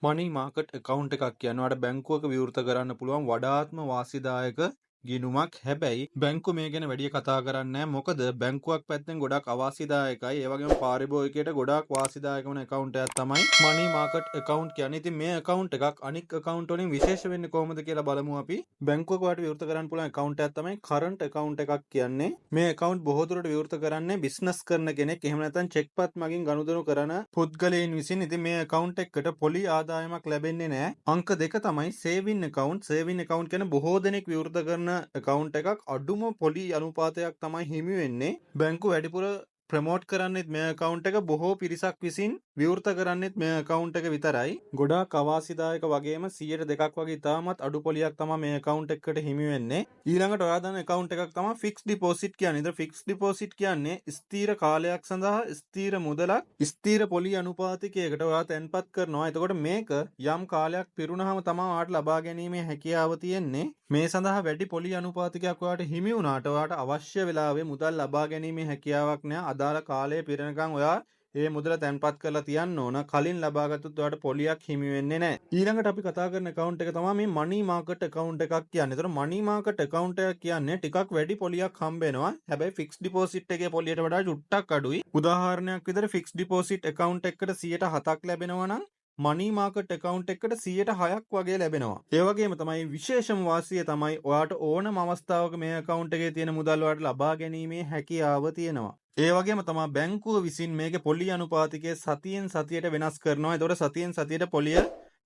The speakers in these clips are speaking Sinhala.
මනි මාකට් account එකක් කියන්නේ ඔයාලට බැංකුවක විවෘත කරන්න පුළුවන් වඩාත්ම වාසිදායක ගිණුමක්. හැබැයි බැංකුව මේ ගැන වැඩි කතා කරන්නේ නැහැ. මොකද බැංකුවක් පැත්තෙන් ගොඩක් අවාසිදායකයි. ඒ වගේම පාරිභෝගිකයට ගොඩාක් වාසිදායක වන account එකක් තමයි මනි මාකට් account කියන්නේ. ඉතින් මේ account එකක් අනික් account වලින් විශේෂ වෙන්නේ කොහොමද කියලා බලමු අපි. බැංකුවක ඔයාලට විවෘත කරන්න පුළුවන් account එකක් තමයි current account එකක් කියන්නේ. මේ account බොහෝ දුරට විවෘත කරන්නේ business කරන කෙනෙක් එහෙම නැත්නම් චෙක්පත් මගින් ගනුදෙනු කරන පුද්ගලයන් විසින්. ඉතින් මේ account එකකට පොලි ආදායමක් ලැබෙන්නේ නැහැ. අංක දෙක තමයි saving account. saving account කියන්නේ බොහෝ දෙනෙක් විවෘත කරන account එකක්. අඩුම පොලි අනුපාතයක් තමයි හිමි වෙන්නේ. බැංකුව වැඩිපුර ප්‍රමෝට් කරන්නෙත් මේ account එක බොහෝ පිරිසක් විසින් විවෘත කරන්නෙත් මේ account එක විතරයි. ගොඩාක් අවාසිදායක වගේම 102ක් වගේ ඉතාමත් අඩු පොලියක් තමයි මේ account එකකට හිමි වෙන්නේ. ඊළඟට ඔයා දන්න account එකක් තමයි fixed deposit කියන්නේ. ඉතින් fixed deposit කියන්නේ ස්ථීර කාලයක් සඳහා ස්ථීර මුදලක් ස්ථීර පොලි අනුපාතිකයකට ඔයා තැන්පත් කරනවා. එතකොට මේක යම් කාලයක් පිරුණාම තමයි ඔයාට ලබා ගැනීමේ හැකියාව තියෙන්නේ. මේ සඳහා වැඩි පොලි අනුපාතිකයක් ඔයාට හිමි වුණාට ඔයාට අවශ්‍ය වෙලාවේ මුදල් ලබා ගැනීමේ හැකියාවක් නැහැ. අදාළ කාලය පිරෙනකන් ඔයා ඒ මුදල තැන්පත් කරලා තියන්න ඕන. කලින් ලබාගත්තොත් ඔයාට පොලියක් හිමි වෙන්නේ නැහැ. ඊළඟට අපි කතා කරන account එක තමයි මේ money market account එකක් කියන්නේ. ඒතර money market account එක කියන්නේ ටිකක් වැඩි පොලියක් හම්බ වෙනවා. හැබැයි fixed deposit එකේ පොලියට වඩා චුට්ටක් අඩුයි. උදාහරණයක් විදිහට fixed deposit account එකකට 7ක් ලැබෙනවා නම් money market account එකකට 6ක් වගේ ලැබෙනවා. ඒ වගේම තමයි විශේෂම වාසිය තමයි ඔයාට ඕනම අවස්ථාවක මේ account එකේ තියෙන මුදල් ඔයාට ලබා ගැනීමේ හැකියාව තියෙනවා. ඒ වගේම තමයි බැංකුව විසින් මේකේ පොලි අනුපාතිකය සතියෙන් සතියට වෙනස් කරනවා. ඒතකොට සතියෙන් සතියට පොලිය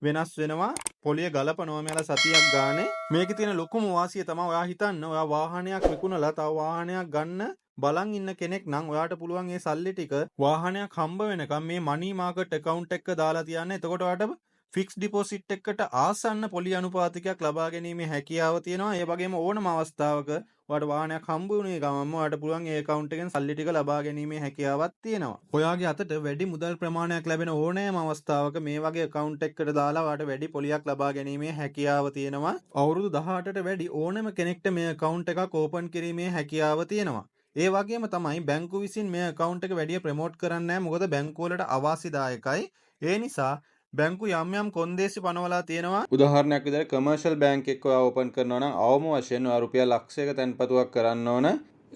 වෙනස් වෙනවා. පොලිය ගලපනවා මෙයාලා සතියක් ගානේ. මේකේ තියෙන ලොකුම වාසිය තමයි ඔයා හිතන්න ඔයා වාහනයක් විකුණලා තව වාහනයක් ගන්න බලන් ඉන්න කෙනෙක් නම් ඔයාට පුළුවන් මේ සල්ලි ටික වාහනයක් හම්බ වෙනකම් මේ money market account එක දාලා තියන්න. එතකොට ඔයාට ෆික්ස් ඩිපොසිට් එකකට ආසන්න පොලි අනුපාතිකයක් ලබා ගැනීමේ හැකියාව තියෙනවා. ඒ වගේම ඕනම අවස්ථාවක ඔයාට වාහනයක් හම්බ වුණේ ගමන්ම ඔයාට පුළුවන් ඒ account එකෙන් සල්ලි ටික ලබා ගැනීමේ හැකියාවක් තියෙනවා. ඔයාගේ අතට වැඩි මුදල් ප්‍රමාණයක් ලැබෙන ඕනෑම අවස්ථාවක මේ වගේ account එකකට දාලා ඔයාට වැඩි පොලියක් ලබා ගැනීමේ හැකියාව තියෙනවා. අවුරුදු 18ට වැඩි ඕනෑම කෙනෙක්ට මේ account එකක් ඕපන් කිරීමේ හැකියාව තියෙනවා. ඒ වගේම තමයි බැංකුව විසින් මේ account එක වැඩි ප්‍රමෝට් කරන්නේ නැහැ. මොකද බැංකුව වලට අවාසිදායකයි. ඒ නිසා බැංකු යම් යම් කොන්දේසි පනවලා තියෙනවා. උදාහරණයක් විදිහට කමර්ෂල් බැංක් එකක් ඔයා ඕපන් කරනවා නම් අවම වශයෙන් ඔයා රුපියල් ලක්ෂයක තැන්පතුවක් කරන්න ඕන.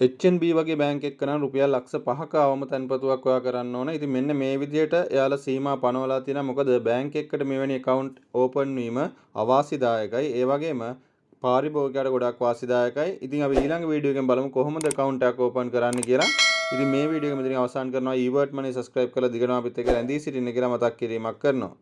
HNB වගේ බැංක් එකක නම් රුපියල් ලක්ෂ 5ක අවම තැන්පතුවක් ඔයා කරන්න ඕන. ඉතින් මෙන්න මේ විදිහට එයාලා සීමා පනවලා තියෙනවා. මොකද බැංක් එකකට මෙවැනි account ඕපන් වීම අවාසිදායකයි. ඒ වගේම පාරිභෝගිකයට ගොඩක් වාසිදායකයි. ඉතින් අපි ඊළඟ වීඩියෝ එකෙන් බලමු කොහොමද account එකක් ඕපන් කරන්න කියලා. ඉතින් මේ වීඩියෝ එක මෙතනින් අවසන් කරනවා. ඊවර්ට් මනි subscribe කරලා දිගටම අපිත් එක්ක රැඳී සිටින්න කියලා මතක් කිරීමක් කරනවා.